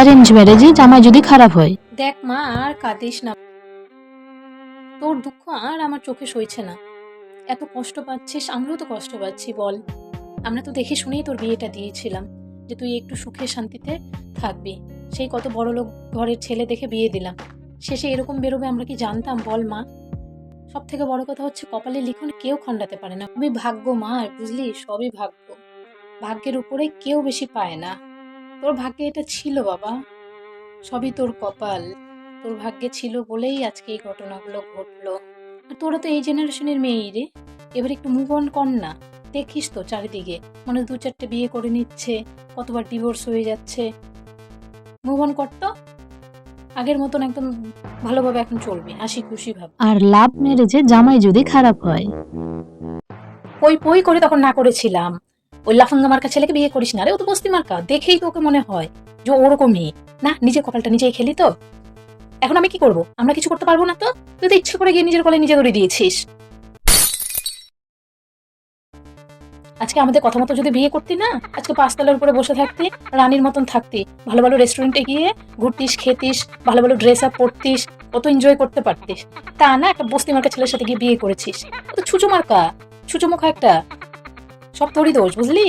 Arrange ম্যারেজে জামাই যদি খারাপ হয়। দেখ মা, আর কাঁদিস না। তোর দুঃখ আর আমার চোখে সইছে না। এত কষ্ট পাচ্ছিস, আমরাও তো কষ্ট পাচ্ছি বল। আমরা তো দেখে শুনেই তোর বিয়েটা দিয়েছিলাম, যে তুই একটু সুখে শান্তিতে থাকবি। সেই কত বড় লোক ঘরের ছেলে দেখে বিয়ে দিলাম, শেষে এরকম বেরোবে আমরা কি জানতাম বল মা? সব থেকে বড় কথা হচ্ছে, কপালে লিখন কেউ খণ্ডাতে পারে না। খুবই ভাগ্য মা, বুঝলি, সবই ভাগ্য। ভাগ্যের উপরে কেউ বেশি পায় না। তোর ভাগ্যে এটা ছিল বাবা, সবই তোর কপাল। তোর ভাগ্যে ছিল বলেই আজকে এই ঘটনাগুলো ঘটলো। আর তোরা তো এই জেনারেশনের মেয়েই রে, এবার একটু মুভ অন কর না। দেখিস তো চারিদিকে মানে 2-4টে বিয়ে করে নিচ্ছে, কতবার ডিভোর্স হয়ে যাচ্ছে। মুভ অন কর তো, আগের মতন একদম ভালোভাবে এখন চলবি, হাসি খুশি ভাব। আর লাভ ম্যারেজে জামাই যদি খারাপ হয়। পই পই করে তখন না করেছিলাম। ওই লাফাঙ্গা মার্কা ছেলেকে বিয়ে করিস না রে, ও তো বস্তি মার্কা, দেখেই তো ওকে মনে হয় যে ওরকমই। না, নিজের কপালটা নিজেই খেলি তো। এখন আমি কি করব? আমরা কিছু করতে পারবো না তো। তুই তো ইচ্ছে করে গিয়ে নিজের কলে নিজে ধরে দিয়েছিস। আজকে আমাদের কথা মতো যদি বিয়ে করতি না, আজকে 5 তলার উপরে বসে থাকতি, রানীর মতন থাকতি, ভালো ভালো রেস্টুরেন্টে গিয়ে ঘুরতিস, খেতিস, ভালো ভালো ড্রেস আপ পরতিস, কত এনজয় করতে পারতিস। তা না, একটা বস্তি মার্কা ছেলের সাথে গিয়ে বিয়ে করেছিস। ও তো ছুঁচো মার্কা, ছুঁচো মুখা একটা। সব তোরই দোষ, বুঝলি?